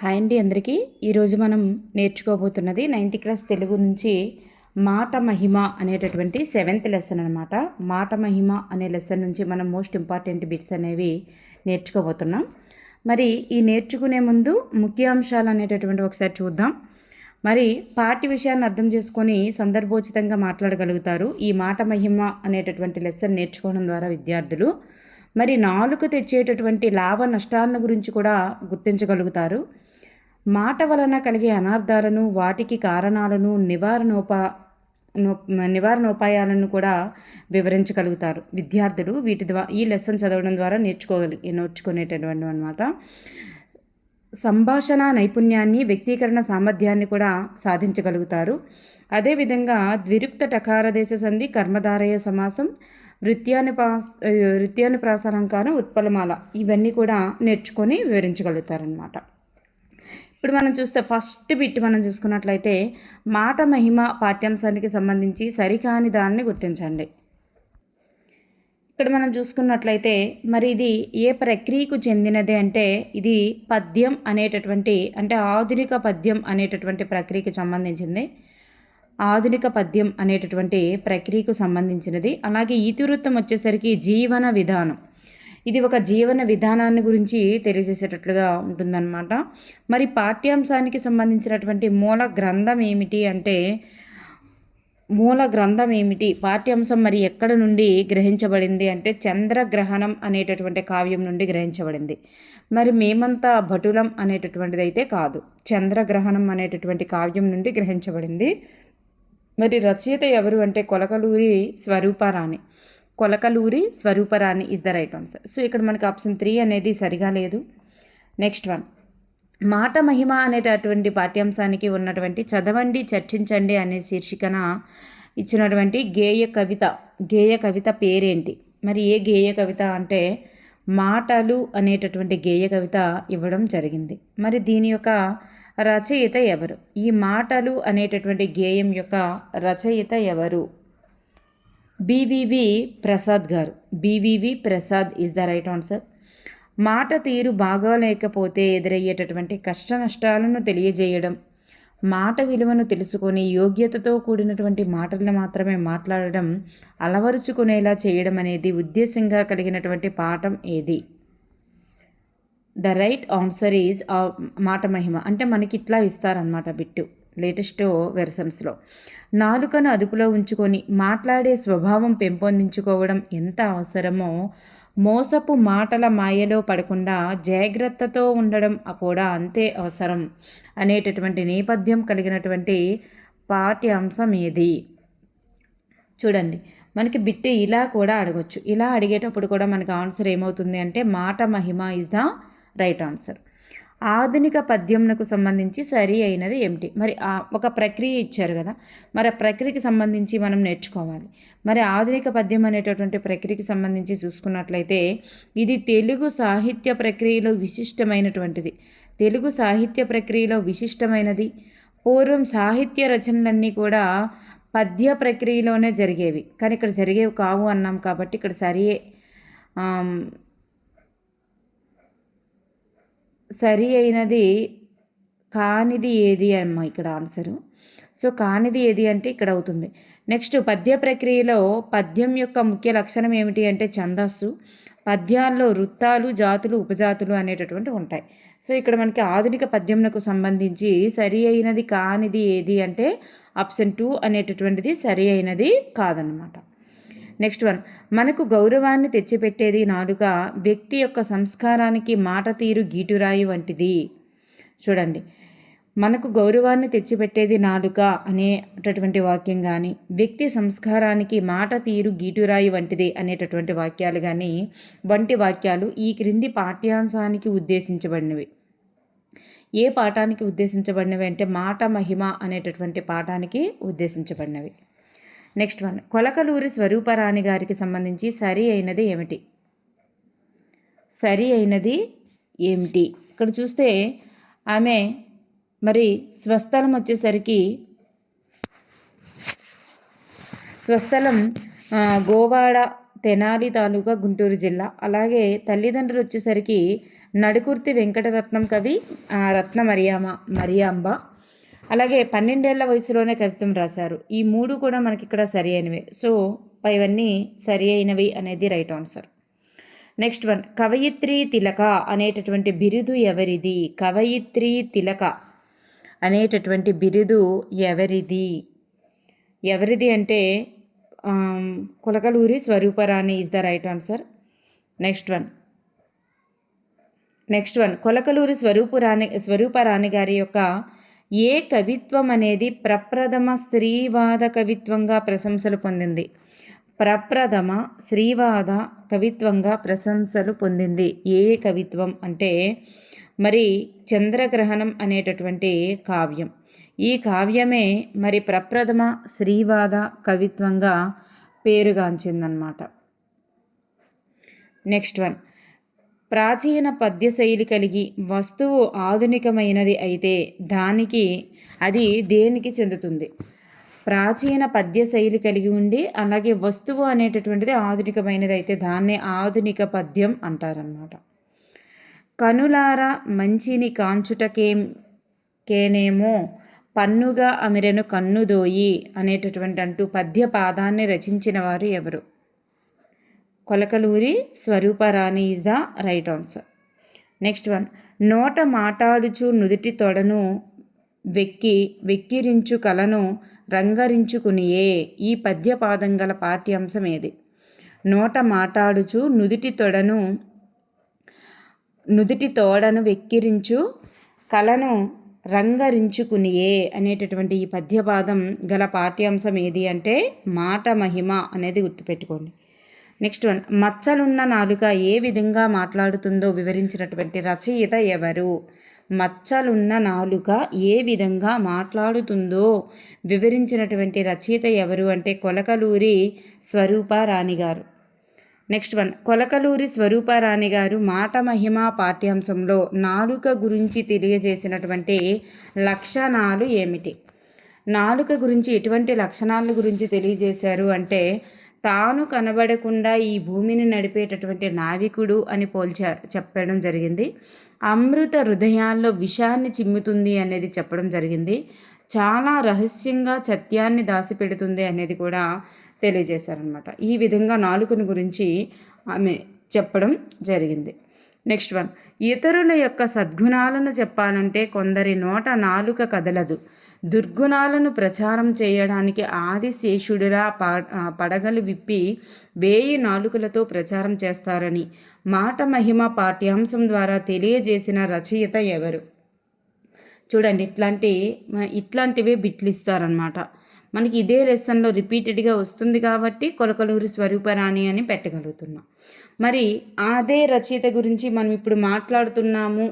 Hi అండి అందరికీ. ఈరోజు మనం నేర్చుకోబోతున్నది 9th క్లాస్ తెలుగు నుంచి మాట మహిమ అనేటటువంటి 7th లెసన్ అనమాట. మాట మహిమ అనే లెసన్ నుంచి మనం మోస్ట్ ఇంపార్టెంట్ బిట్స్ అనేవి నేర్చుకోబోతున్నాం. మరి ఈ నేర్చుకునే ముందు ముఖ్యాంశాలు అనేటటువంటి ఒకసారి చూద్దాం. మరి పాఠ్య విషయాన్ని అర్థం చేసుకొని సందర్భోచితంగా మాట్లాడగలుగుతారు. ఈ మాట మహిమ అనేటటువంటి లెసన్ నేర్చుకోవడం ద్వారా విద్యార్థులు మరి నాలుక తెచ్చేటటువంటి లాభ నష్టాలను గురించి కూడా గుర్తించగలుగుతారు. మాట వలన కలిగే అనార్థాలను, వాటికి కారణాలను, నివారణోపాయాలను కూడా వివరించగలుగుతారు విద్యార్థులు. వీటి ద్వారా ఈ లెసన్ చదవడం ద్వారా నేర్చుకునేటటువంటి అనమాట. సంభాషణ నైపుణ్యాన్ని, వ్యక్తీకరణ సామర్థ్యాన్ని కూడా సాధించగలుగుతారు. అదేవిధంగా ద్విరుక్త టకారదేశ సంధి, కర్మధారయ సమాసం, వృత్యానుప్రాసాలంకారం, ఉత్పలమాల ఇవన్నీ కూడా నేర్చుకొని వివరించగలుగుతారనమాట. ఇప్పుడు మనం చూస్తే ఫస్ట్ బిట్ మనం చూసుకున్నట్లయితే మాట మహిమ పాఠ్యాంశానికి సంబంధించి సరికాని దాన్ని గుర్తించండి. ఇక్కడ మనం చూసుకున్నట్లయితే మరి ఇది ఏ ప్రక్రియకు చెందినది అంటే ఇది పద్యం అనేటటువంటి అంటే ఆధునిక పద్యం అనేటటువంటి ప్రక్రియకు సంబంధించింది. ఆధునిక పద్యం అనేటటువంటి ప్రక్రియకు సంబంధించినది. అలాగే ఇతివృత్తం వచ్చేసరికి జీవన విధానం. ఇది ఒక జీవన విధానాన్ని గురించి తెలియజేసేటట్లుగా ఉంటుందన్నమాట. మరి పాఠ్యాంశానికి సంబంధించినటువంటి మూల గ్రంథం ఏమిటి అంటే పాఠ్యాంశం మరి ఎక్కడ నుండి గ్రహించబడింది అంటే చంద్రగ్రహణం అనేటటువంటి కావ్యం నుండి గ్రహించబడింది. మరి మేమంతా భటులం అనేటటువంటిది అయితే కాదు, చంద్రగ్రహణం అనేటటువంటి కావ్యం నుండి గ్రహించబడింది. మరి రచయిత ఎవరు అంటే Kolakaluri Swaruparani is the right answer. So ఇక్కడ మనకి ఆప్షన్ 3 అనేది సరిగా లేదు. నెక్స్ట్ వన్, మాట మహిమ అనేటటువంటి పాఠ్యాంశానికి ఉన్నటువంటి చదవండి చర్చించండి అనే శీర్షికన ఇచ్చినటువంటి గేయ కవిత పేరేంటి? మరి ఏ గేయ కవిత అంటే మాటలు అనేటటువంటి గేయ కవిత ఇవ్వడం జరిగింది. మరి దీని యొక్క రచయిత ఎవరు? ఈ మాటలు అనేటటువంటి గేయం యొక్క రచయిత ఎవరు? బివివి ప్రసాద్ గారు. BVV Prasad is the right answer. మాట తీరు బాగోలేకపోతే ఎదురయ్యేటటువంటి కష్ట నష్టాలను తెలియజేయడం, మాట విలువను తెలుసుకొని యోగ్యతతో కూడినటువంటి మాటలను మాత్రమే మాట్లాడడం, అలవరుచుకునేలా చేయడం అనేది ఉద్దేశంగా కలిగినటువంటి పాఠం ఏది? ద రైట్ ఆన్సర్ ఈజ్ మాట మహిమ. అంటే మనకి ఇట్లా ఇస్తారనమాట బిట్టు లేటెస్ట్ వెర్షన్స్లో. నాలుకను అదుపులో ఉంచుకొని మాట్లాడే స్వభావం పెంపొందించుకోవడం ఎంత అవసరమో మోసపు మాటల మాయలో పడకుండా జాగ్రత్తతో ఉండడం కూడా అంతే అవసరం అనేటటువంటి నేపథ్యం కలిగినటువంటి పాఠ్యాంశం ఏది? చూడండి, మనకి బిట్టు ఇలా కూడా అడగొచ్చు. ఇలా అడిగేటప్పుడు కూడా మనకి ఆన్సర్ ఏమవుతుంది అంటే మాట మహిమ ఇస్ ద రైట్ ఆన్సర్. ఆధునిక పద్యంకు సంబంధించి సరి అయినది ఏమిటి? మరి ఒక ప్రక్రియ ఇచ్చారు కదా, మరి ఆ ప్రక్రియకి సంబంధించి మనం నేర్చుకోవాలి. మరి ఆధునిక పద్యం అనేటటువంటి ప్రక్రియకి సంబంధించి చూసుకున్నట్లయితే ఇది తెలుగు సాహిత్య ప్రక్రియలో విశిష్టమైనటువంటిది. తెలుగు సాహిత్య ప్రక్రియలో విశిష్టమైనది. పూర్వం సాహిత్య రచనలన్నీ కూడా పద్య ప్రక్రియలోనే జరిగేవి, కానీ ఇక్కడ జరిగేవి కావు అన్నాం కాబట్టి ఇక్కడ సరి అయినది కానిది ఏది అమ్మా ఇక్కడ ఆన్సరు. సో కానిది ఏది అంటే ఇక్కడ అవుతుంది. నెక్స్ట్, పద్య ప్రక్రియలో పద్యం యొక్క ముఖ్య లక్షణం ఏమిటి అంటే ఛందస్సు. పద్యాల్లో వృత్తాలు, జాతులు, ఉపజాతులు అనేటటువంటి ఉంటాయి. సో ఇక్కడ మనకి ఆధునిక పద్యంకు సంబంధించి సరి అయినది కానిది ఏది అంటే ఆప్షన్ 2 అనేటటువంటిది సరి అయినది కాదనమాట. నెక్స్ట్ వన్, మనకు గౌరవాన్ని తెచ్చిపెట్టేది నాలుక, వ్యక్తి యొక్క సంస్కారానికి మాట తీరు గీటురాయి వంటిది. చూడండి, మనకు గౌరవాన్ని తెచ్చిపెట్టేది నాలుక అనేటటువంటి వాక్యం కానీ, వ్యక్తి సంస్కారానికి మాట తీరు గీటురాయి వంటిది అనేటటువంటి వాక్యాలు కానీ వంటి వాక్యాలు ఈ క్రింది పాఠ్యాంశానికి ఉద్దేశించబడినవి. ఏ పాఠానికి ఉద్దేశించబడినవి అంటే మాట మహిమ అనేటటువంటి పాఠానికి ఉద్దేశించబడినవి. నెక్స్ట్ వన్, కొలకలూరి స్వరూపరాణి గారికి సంబంధించి సరి అయినది ఏమిటి? సరి అయినది ఏమిటి? ఇక్కడ చూస్తే ఆమె మరి స్వస్థలం వచ్చేసరికి గోవాడ, తెనాలి తాలూకా, గుంటూరు జిల్లా. అలాగే తల్లిదండ్రులు వచ్చేసరికి నడుకుర్తి వెంకటరత్నం కవి రత్న మరియాంబ. అలాగే 12 ఏళ్ల వయసులోనే కవిత్వం రాశారు. ఈ 3 కూడా మనకి ఇక్కడ సరి అయినవే. సో ఇవన్నీ సరి అయినవి అనేది రైట్ ఆన్సర్. నెక్స్ట్ వన్, కవయిత్రి తిలక అనేటటువంటి బిరుదు ఎవరిది? కవయిత్రి తిలక అనేటటువంటి బిరుదు ఎవరిది అంటే Kolakaluri Swaruparani is the right answer. Next one Kolakaluri Swaruparani గారి యొక్క ఏ కవిత్వం అనేది ప్రప్రథమ స్త్రీవాద కవిత్వంగా ప్రశంసలు పొందింది? ప్రప్రథమ స్త్రీవాద కవిత్వంగా ప్రశంసలు పొందింది ఏ కవిత్వం అంటే మరి చంద్రగ్రహణం అనేటటువంటి కావ్యం. ఈ కావ్యమే మరి ప్రప్రథమ స్త్రీవాద కవిత్వంగా పేరుగాంచిందనమాట. నెక్స్ట్ వన్, ప్రాచీన పద్యశైలి కలిగి వస్తువు ఆధునికమైనది అయితే అది దేనికి చెందుతుంది? ప్రాచీన పద్యశైలి కలిగి ఉండి అలాగే వస్తువు అనేటటువంటిది ఆధునికమైనది అయితే దాన్నే ఆధునిక పద్యం అంటారన్నమాట. కనులారా మంచిని కాంచుటకేనేమో పన్నుగా అమిరెను కన్నుదోయి అనేటటువంటి అంటూ పద్యపాదాన్ని రచించిన వారు ఎవరు? Kolakaluri Swaruparani is the right answer. Next one, నోట మాటాడుచు నుదుటి తొడను వెక్కిరించు కలను రంగరించుకునియే ఈ పద్యపాదం గల పాఠ్యాంశం ఏది? నోట మాటాడుచు నుదుటి తోడను వెక్కిరించు కలను రంగరించుకునియే అనేటటువంటి ఈ పద్యపాదం గల పాఠ్యాంశం ఏది అంటే మాట మహిమ అనేది గుర్తుపెట్టుకోండి. నెక్స్ట్ వన్, మచ్చలున్న నాలుక ఏ విధంగా మాట్లాడుతుందో వివరించినటువంటి రచయిత ఎవరు? మచ్చలున్న నాలుక ఏ విధంగా మాట్లాడుతుందో వివరించినటువంటి రచయిత ఎవరు అంటే కొలకలూరి స్వరూపరాణి గారు. నెక్స్ట్ వన్, కొలకలూరి స్వరూపరాణి గారు మాట మహిమ పాఠ్యాంశంలో నాలుక గురించి తెలియజేసినటువంటి లక్షణాలు ఏమిటి? నాలుక గురించి ఎటువంటి లక్షణాల గురించి తెలియజేశారు అంటే తాను కనబడకుండా ఈ భూమిని నడిపేటటువంటి నావికుడు అని చెప్పడం జరిగింది. అమృత హృదయాల్లో విషాన్ని చిమ్ముతుంది అనేది చెప్పడం జరిగింది. చాలా రహస్యంగా సత్యాన్ని దాచిపెడుతుంది అనేది కూడా తెలియజేశారనమాట. ఈ విధంగా నాలుకను గురించి ఆమె చెప్పడం జరిగింది. నెక్స్ట్ వన్, ఇతరుల యొక్క సద్గుణాలను చెప్పాలంటే కొందరి నోట నాలుక కదలదు. దుర్గుణాలను ప్రచారం చేయడానికి ఆదిశేషుడిలా పడగలు విప్పి 1000 నాలుకలతో ప్రచారం చేస్తారని మాట మహిమ పాఠ్యాంశం ద్వారా తెలియజేసిన రచయిత ఎవరు? చూడండి, ఇట్లాంటివే బిట్లు ఇస్తారనమాట. మనకి ఇదే లెసన్లో రిపీటెడ్గా వస్తుంది కాబట్టి కొలకలూరి స్వరూపరాణి అని పెట్టగలుగుతున్నాం. మరి అదే రచయిత గురించి మనం ఇప్పుడు మాట్లాడుతున్నాము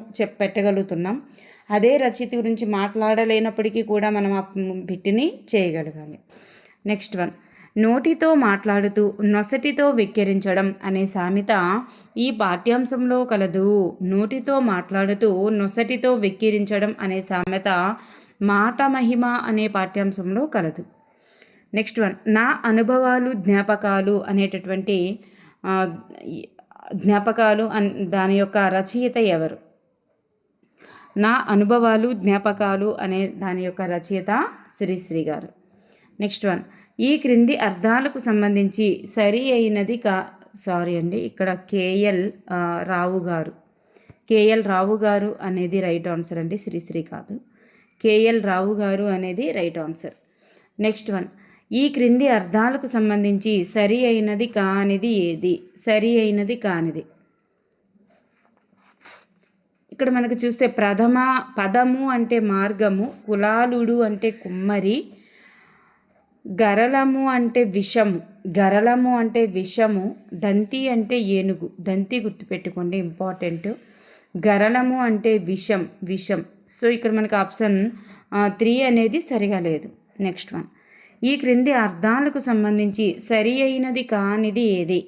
పెట్టగలుగుతున్నాం. అదే రచయిత గురించి మాట్లాడలేనప్పటికీ కూడా మనం ఆ బిట్టిని చేయగలగాలి. నెక్స్ట్ వన్, నోటితో మాట్లాడుతూ నొసటితో వెక్కిరించడం అనే సామెత ఈ పాఠ్యాంశంలో కలదు. నోటితో మాట్లాడుతూ నొసటితో వెక్కిరించడం అనే సామెత మాట మహిమ అనే పాఠ్యాంశంలో కలదు. నెక్స్ట్ వన్, నా అనుభవాలు జ్ఞాపకాలు అనేటటువంటి దాని యొక్క రచయిత ఎవరు? నా అనుభవాలు జ్ఞాపకాలు అనే దాని యొక్క రచయిత శ్రీశ్రీ గారు. నెక్స్ట్ వన్, ఈ క్రింది అర్థాలకు సంబంధించి సరి అయినది ఇక్కడ కేఎల్ రావు గారు అనేది రైట్ ఆన్సర్ అండి, శ్రీశ్రీ కాదు. కేఎల్ రావు గారు అనేది రైట్ ఆన్సర్. నెక్స్ట్ వన్, ఈ క్రింది అర్థాలకు సంబంధించి సరి అయినది కానిది ఏది? సరి అయినది కానిది ఇక్కడ మనకు చూస్తే పదము అంటే మార్గము, కులాలుడు అంటే కుమ్మరి, గరళము అంటే విషము, దంతి అంటే ఏనుగు. దంతి గుర్తుపెట్టుకోండి, ఇంపార్టెంట్. గరళము అంటే విషం. సో ఇక్కడ మనకు ఆప్షన్ 3 అనేది సరిగా లేదు. నెక్స్ట్ వన్, ఈ క్రింది అర్థాలకు సంబంధించి సరి అయినది కానిది ఏది?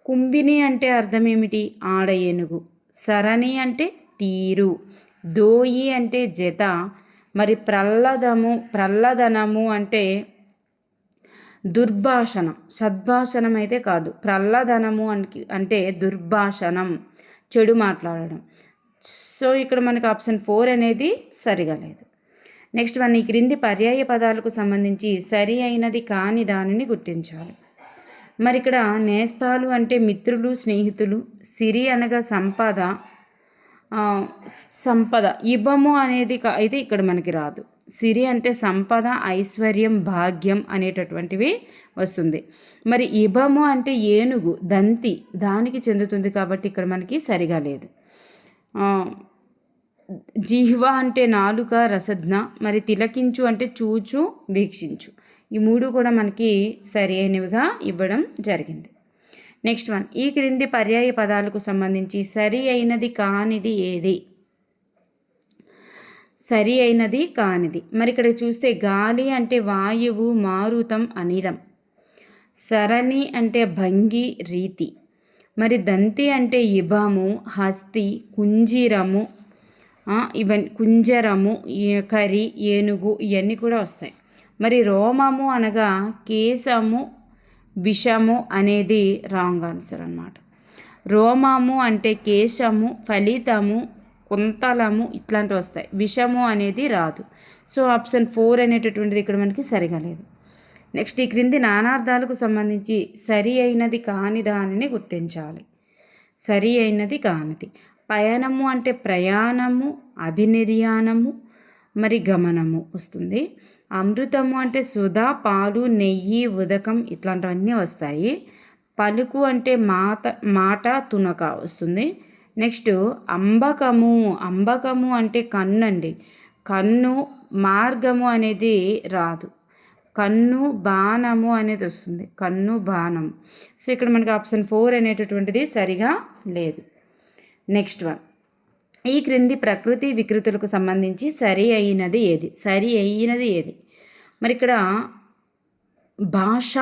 కుంభిని అంటే అర్థం ఏమిటి? ఆడ ఏనుగు. సరణి అంటే తీరు. దోయి అంటే జత. మరి ప్రల్లదనము అంటే దుర్భాషణం. సద్భాషణం అయితే కాదు. ప్రల్లదనము అంటే దుర్భాషణం. చెడు మాట్లాడడం. సో ఇక్కడ మనకు ఆప్షన్ 4 అనేది సరిగా లేదు. నెక్స్ట్ వన్, ఈ క్రింది పర్యాయ పదాలకు సంబంధించి సరి అయినది కాని దానిని గుర్తించాలి. మరి ఇక్కడ నేస్తాలు అంటే మిత్రులు, స్నేహితులు. సిరి అనగా సంపద, ఇబము అనేది అయితే ఇక్కడ మనకి రాదు. సిరి అంటే సంపద, ఐశ్వర్యం, భాగ్యం అనేటటువంటివి వస్తుంది. మరి ఇబము అంటే ఏనుగు, దంతి, దానికి చెందుతుంది కాబట్టి ఇక్కడ మనకి సరిగా లేదు. జిహ్వ అంటే నాలుక, రసజ్ఞ. మరి తిలకించు అంటే చూచు, వీక్షించు. ఈ మూడు కూడా మనకి సరి అయినవిగా ఇవ్వడం జరిగింది. నెక్స్ట్ వన్, ఈ క్రింది పర్యాయ పదాలకు సంబంధించి సరి అయినది కానిది ఏది? సరి అయినది కానిది. మరి ఇక్కడ చూస్తే గాలి అంటే వాయువు, మారుతం, అనిలం. సరణి అంటే భంగి, రీతి. మరి దంతి అంటే ఇభము, హస్తి, కుంజరము, కుంజరము, కరి, ఏనుగు, ఇవన్నీ కూడా వస్తాయి. మరి రోమము అనగా కేశము, విషము అనేది రాంగ్ ఆన్సర్ అన్నమాట. రోమము అంటే కేశము, ఫలితము, కుంతలము ఇట్లాంటివి వస్తాయి. విషము అనేది రాదు. సో ఆప్షన్ 4 అనేటటువంటిది ఇక్కడ మనకి సరిగా లేదు. నెక్స్ట్, ఈ క్రింది నానార్థాలకు సంబంధించి సరి అయినది కాని దానిని గుర్తించాలి. సరి అయినది కానిది. పయనము అంటే ప్రయాణము, అభినిర్యాణము, మరి గమనము వస్తుంది. అమృతము అంటే సుధా, పాలు, నెయ్యి, ఉదకం ఇట్లాంటివన్నీ వస్తాయి. పలుకు అంటే మాట, తునక వస్తుంది. నెక్స్ట్ అంబకము అంటే కన్ను అండి. కన్ను, మార్గము అనేది రాదు. కన్ను, బాణము అనేది వస్తుంది. కన్ను, బాణం. సో ఇక్కడ మనకి ఆప్షన్ 4 అనేటటువంటిది సరిగా లేదు. నెక్స్ట్ వన్, ఈ క్రింది ప్రకృతి వికృతులకు సంబంధించి సరి అయినది ఏది? సరి అయినది ఏది? మరి ఇక్కడ భాష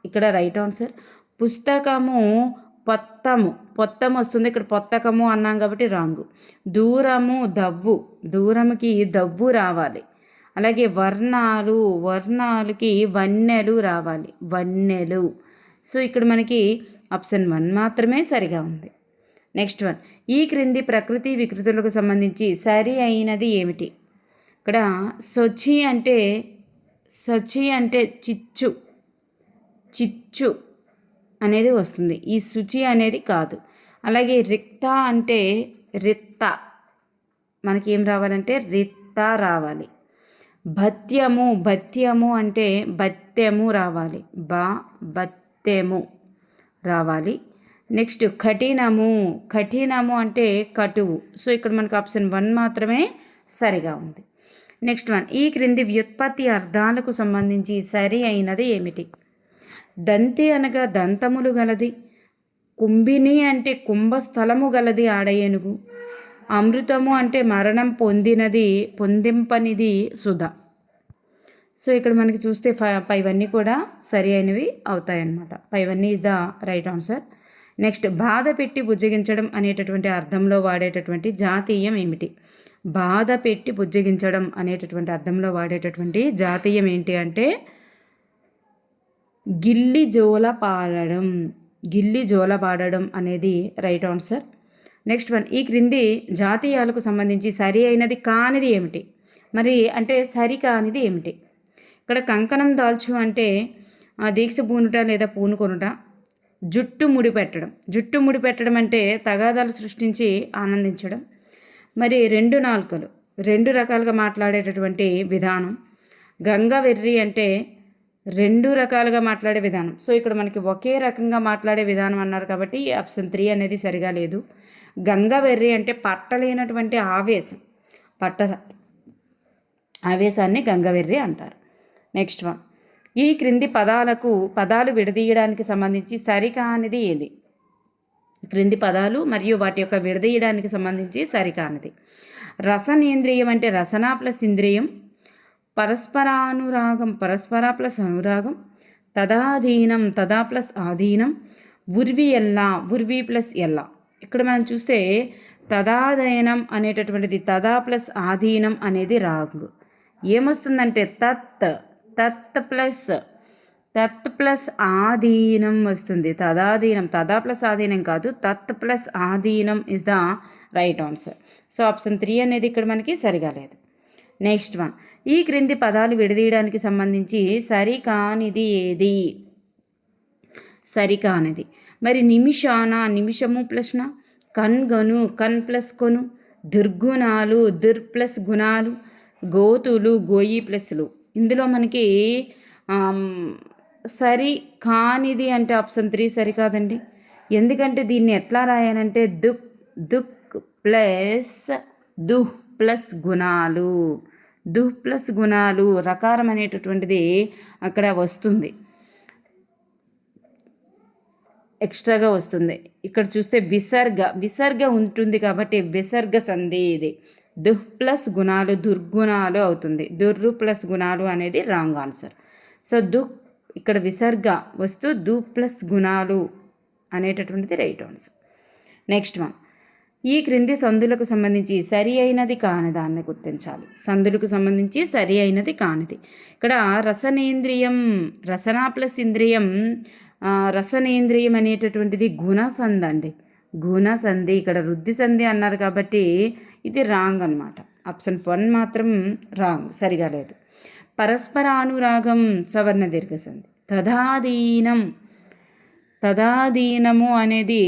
ఇక్కడ రైట్ ఆన్సర్. పుస్తకము, పొత్తము వస్తుంది. ఇక్కడ పొత్తకము అన్నాం కాబట్టి రాంగు. దూరము, దూరముకి దవ్వు రావాలి. అలాగే వర్ణాలకి వన్నెలు రావాలి. వన్నెలు. సో ఇక్కడ మనకి ఆప్షన్ 1 మాత్రమే సరిగా ఉంది. నెక్స్ట్ వన్, ఈ క్రింది ప్రకృతి వికృతులకు సంబంధించి సరి అయినది ఏమిటి? ఇక్కడ శుచి అంటే చిచ్చు అనేది వస్తుంది. ఈ శుచి అనేది కాదు. అలాగే రిత్త మనకి ఏం రావాలంటే రిత్త రావాలి. భత్యము అంటే బత్తెము రావాలి. బత్తెము రావాలి. నెక్స్ట్ కఠినము అంటే కటువు. సో ఇక్కడ మనకు ఆప్షన్ 1 మాత్రమే సరిగా ఉంది. నెక్స్ట్ వన్, ఈ క్రింది వ్యుత్పత్తి అర్థాలకు సంబంధించి సరి అయినది ఏమిటి? దంతి అనగా దంతములు గలది. కుంభిని అంటే కుంభస్థలము గలది ఆడయేనుగు. అమృతము అంటే మరణం పొందింపనిది సుధ. సో ఇక్కడ మనకి చూస్తే పైవన్నీ కూడా సరి అయినవి అవుతాయన్నమాట. పైవన్నీ is the right answer. Next, బాధ పెట్టి బుజ్జగించడం అనేటటువంటి అర్థంలో వాడేటటువంటి జాతీయం ఏమిటి? బాధ పెట్టి బుజ్జగించడం అనేటటువంటి అర్థంలో వాడేటటువంటి జాతీయం ఏంటి అంటే గిల్లి జోల పాడడం అనేది రైట్ ఆన్సర్. నెక్స్ట్ వన్, ఈ క్రింది జాతీయాలకు సంబంధించి సరి అయినది కానిది ఏమిటి? మరి అంటే సరి కానిది ఏమిటి? ఇక్కడ కంకణం దాల్చు అంటే దీక్ష పూనుట లేదా పూనుకొనుట. జుట్టు ముడిపెట్టడం అంటే తగాదాలు సృష్టించి ఆనందించడం. మరి రెండు రకాలుగా మాట్లాడేటటువంటి విధానం. గంగవెర్రి అంటే 2 రకాలుగా మాట్లాడే విధానం. సో ఇక్కడ మనకి ఒకే రకంగా మాట్లాడే విధానం అన్నారు కాబట్టి ఆప్షన్ 3 అనేది సరిగా లేదు. గంగవెర్రి అంటే పట్టలేనటువంటి ఆవేశాన్ని గంగవెర్రి అంటారు. నెక్స్ట్ వన్, ఈ క్రింది పదాలు విడదీయడానికి సంబంధించి సరికానిది ఏది? క్రింది పదాలు మరియు వాటి యొక్క విడదీయడానికి సంబంధించి సరికానిది. రసనేంద్రియం అంటే రసన ప్లస్ ఇంద్రియం. పరస్పర ప్లస్ అనురాగం. తదాధీనం తదా ప్లస్ ఆధీనం. ఉర్వి ప్లస్ ఎల్లా. ఇక్కడ మనం చూస్తే తదాధీనం అనేటటువంటిది తదా ప్లస్ ఆధీనం అనేది రాంగ్. ఏమొస్తుందంటే తత్ ప్లస్ తత్ ప్లస్ ఆధీనం వస్తుంది. తదాధీనం, తదా ప్లస్ ఆధీనం కాదు, తత్ ప్లస్ ఆధీనం is the right answer. So option 3 అనేది ఇక్కడ మనకి సరిగా లేదు. నెక్స్ట్ వన్, ఈ క్రింది పదాలు విడదీయడానికి సంబంధించి సరికానిది ఏది? సరికానిది మరి నిమిషాన, నిమిషము ప్లస్న, కన్గను, కన్ ప్లస్ కొను, దుర్గుణాలు, దుర్ ప్లస్ గుణాలు, గోతులు, గోయి ప్లస్లు. ఇందులో మనకి సరి కానిది అంటే ఆప్షన్ 3 సరికాదండి. ఎందుకంటే దీన్ని ఎట్లా రాయాలంటే దుక్, దుక్ ప్లస్ దుహ్ ప్లస్ గుణాలు, దుహ్ ప్లస్ గుణాలు రకారం అనేటటువంటిది అక్కడ వస్తుంది, ఎక్స్ట్రాగా వస్తుంది. ఇక్కడ చూస్తే విసర్గ ఉంటుంది కాబట్టి విసర్గ సంధి ఇది. దుహ్ ప్లస్ గుణాలు దుర్గుణాలు అవుతుంది. దుర్రు ప్లస్ గుణాలు అనేది రాంగ్ ఆన్సర్. సో దుహ్ ఇక్కడ విసర్గ వస్తూ దు ప్లస్ గుణాలు అనేటటువంటిది రైట్ ఆన్సర్. నెక్స్ట్ వన్, ఈ క్రింది సందులకు సంబంధించి సరి అయినది కానిదాన్ని గుర్తించాలి. సందులకు సంబంధించి సరి అయినది కానిది. ఇక్కడ రసనేంద్రియం, రసన ప్లస్ ఇంద్రియం, రసనేంద్రియం అనేటటువంటిది గుణసంధి అండి, గుణసంధి. ఇక్కడ వృద్ధి సంధి అన్నారు కాబట్టి ఇది రాంగ్ అనమాట. ఆప్షన్ 1 మాత్రం రాంగ్, సరిగా లేదు. పరస్పరానురాగం సవర్ణ దీర్ఘ సంధి. తదాధీనం, తదాధీనము అనేది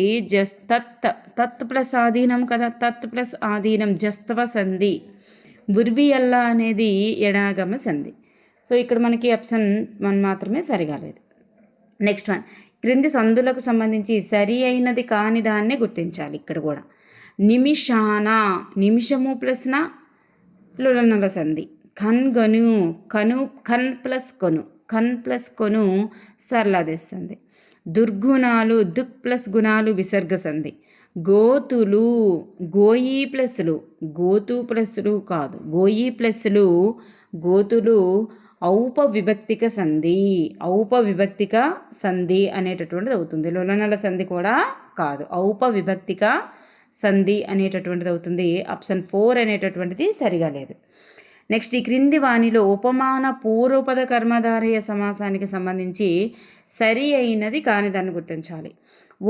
తత్ ప్లస్ ఆధీనం కదా, తత్ ప్లస్ ఆధీనం జస్తవ సంధి. బుర్వియల్ల అనేది ఎడాగమ సంధి. సో ఇక్కడ మనకి ఆప్షన్ 1 మాత్రమే సరిగా లేదు. నెక్స్ట్ వన్, క్రింది సందులకు సంబంధించి సరి అయినది కాని దాన్ని గుర్తించాలి. ఇక్కడ కూడా నిమిషాన, నిమిషము ప్లస్న లులనల సంధి. కన్గను, కను, కన్ ప్లస్ కొను, కన్ ప్లస్ కొను సరళాదేశంది. దుర్గుణాలు, దుక్ ప్లస్ గుణాలు విసర్గ సంధి. గోతులు, గోయి ప్లస్లు, గోతు ప్లస్లు కాదు, గోయి ప్లస్లు, గోతులు ఔపవిభక్తిక సంధి, ఔపవిభక్తిక సంధి అనేటటువంటిది అవుతుంది. లులనల సంధి కూడా కాదు, ఔపవిభక్తిక సంధి అనేటటువంటిది అవుతుంది. ఆప్షన్ 4 అనేటటువంటిది సరిగా లేదు. నెక్స్ట్, ఈ క్రింది వాణిలో ఉపమాన పూర్వపద కర్మధారయ సమాసానికి సంబంధించి సరి అయినది కాని దాన్ని గుర్తించాలి.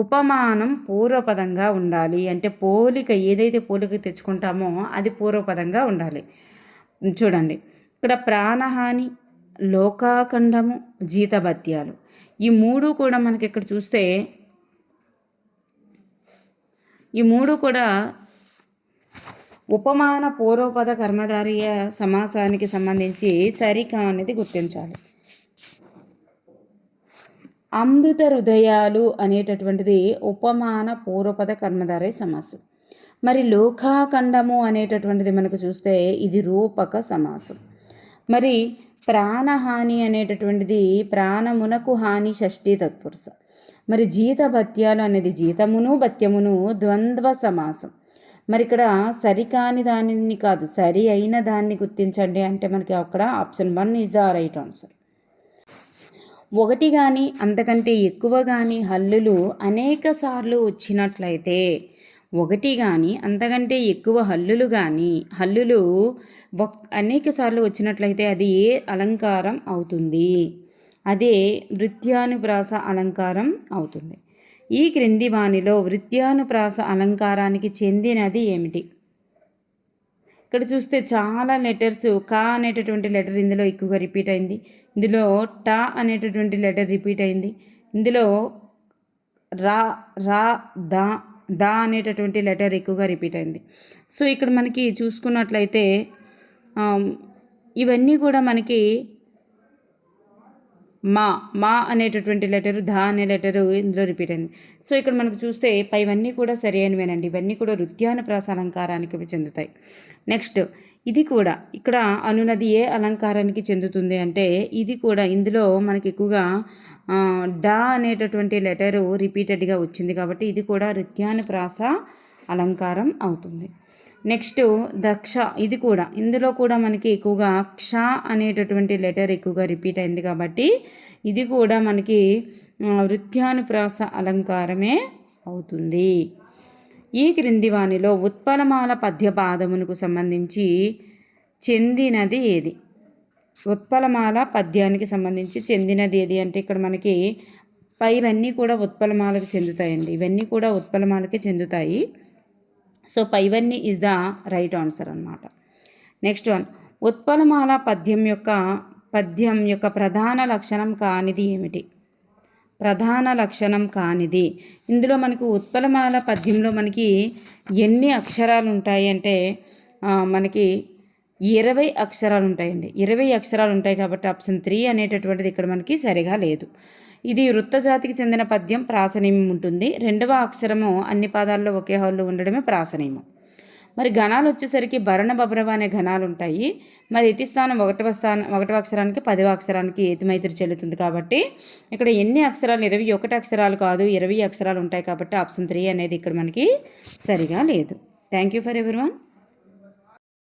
ఉపమానం పూర్వపదంగా ఉండాలి అంటే పోలిక, ఏదైతే పోలిక తెచ్చుకుంటామో అది పూర్వపదంగా ఉండాలి. చూడండి, ఇక్కడ ప్రాణహాని, లోకాఖండము, జీతభత్యాలు ఈ 3 కూడా మనకి ఇక్కడ చూస్తే ఈ 3 కూడా ఉపమాన పూర్వపద కర్మధారయ సమాసానికి సంబంధించి సరికానిది గుర్తించాలి. అమృత హృదయాలు అనేటటువంటిది ఉపమాన పూర్వపద కర్మధారయ సమాసం. మరి లోకాఖండము అనేటటువంటిది మనకు చూస్తే ఇది రూపక సమాసం. మరి ప్రాణహాని అనేటటువంటిది ప్రాణమునకు హాని షష్ఠీ తత్పురుష. మరి జీతభత్యాలు అనేది జీతమును భత్యమును ద్వంద్వ సమాసం. మరి ఇక్కడ సరికాని దానిని కాదు, సరి అయిన దాన్ని గుర్తించండి అంటే మనకి అక్కడ option 1 is the right answer. 1 కానీ అంతకంటే ఎక్కువ కానీ హల్లులు అనేక సార్లు వచ్చినట్లయితే, 1 కానీ అంతకంటే ఎక్కువ హల్లులు కానీ హల్లులు అనేక సార్లు వచ్చినట్లయితే అది ఏ అలంకారం అవుతుంది? అదే వృత్యానుప్రాస అలంకారం అవుతుంది. ఈ క్రింది వానిలో వృత్యానుప్రాస అలంకారానికి చెందినది ఏమిటి? ఇక్కడ చూస్తే చాలా లెటర్స్, కా అనేటటువంటి లెటర్ ఇందులో ఎక్కువగా రిపీట్ అయింది, ఇందులో టా అనేటటువంటి లెటర్ రిపీట్ అయింది, ఇందులో రా, రా, దా, దా అనేటటువంటి లెటర్ ఎక్కువగా రిపీట్ అయింది. సో ఇక్కడ మనకి చూసుకున్నట్లయితే ఇవన్నీ కూడా మనకి మా అనేటటువంటి లెటరు, ధా అనే లెటరు ఇందులో రిపీట్ అయింది. సో ఇక్కడ మనకు చూస్తే పైవన్నీ కూడా సరి అయినవేనండి. ఇవన్నీ కూడా వృత్యానుప్రాస అలంకారానికి చెందుతాయి. నెక్స్ట్, ఇది కూడా ఇక్కడ అనునది ఏ అలంకారానికి చెందుతుంది అంటే ఇది కూడా ఇందులో మనకి ఎక్కువగా డా అనేటటువంటి లెటరు రిపీటెడ్గా వచ్చింది కాబట్టి ఇది కూడా వృత్యానుప్రాస అలంకారం అవుతుంది. నెక్స్ట్, దక్ష, ఇది కూడా ఇందులో కూడా మనకి ఎక్కువగా క్ష అనేటటువంటి లెటర్ ఎక్కువగా రిపీట్ అయింది కాబట్టి ఇది కూడా మనకి వృత్యానుప్రాస అలంకారమే అవుతుంది. ఈ క్రింది వానిలో ఉత్పలమాల పద్యపాదమునకు సంబంధించి చెందినది ఏది? ఉత్పలమాల పద్యానికి సంబంధించి చెందినది ఏది అంటే ఇక్కడ మనకి పైవన్నీ కూడా ఉత్పలమాలకు చెందుతాయండి. ఇవన్నీ కూడా ఉత్పలమాలకి చెందుతాయి. సో పైవన్నీ ఈజ్ ద రైట్ ఆన్సర్ అన్నమాట. నెక్స్ట్ వన్, ఉత్పలమాల పద్యం యొక్క ప్రధాన లక్షణం కానిది ఏమిటి? ప్రధాన లక్షణం కానిది. ఇందులో మనకు ఉత్పలమాల పద్యంలో మనకి ఎన్ని అక్షరాలు ఉంటాయి అంటే మనకి 20 అక్షరాలు ఉంటాయండి. 20 అక్షరాలు ఉంటాయి కాబట్టి ఆప్షన్ 3 అనేటటువంటిది ఇక్కడ మనకి సరిగా లేదు. ఇది వృత్తజాతికి చెందిన పద్యం, ప్రాసనియమం ఉంటుంది. 2వ అక్షరము అన్ని పాదాల్లో ఒకే హాల్లో ఉండడమే ప్రాసనియమం. మరి గణాలు వచ్చేసరికి భరణ బభ్రవ అనే గణాలు ఉంటాయి. మరి ఇతి స్థానం 1వ అక్షరానికి 10వ అక్షరానికి ఏతిమైత్రి చెల్లుతుంది కాబట్టి ఇక్కడ ఎన్ని అక్షరాలు 21 అక్షరాలు కాదు 20 అక్షరాలు ఉంటాయి కాబట్టి ఆప్షన్ 3 అనేది ఇక్కడ మనకి సరిగా లేదు. Thank you for everyone.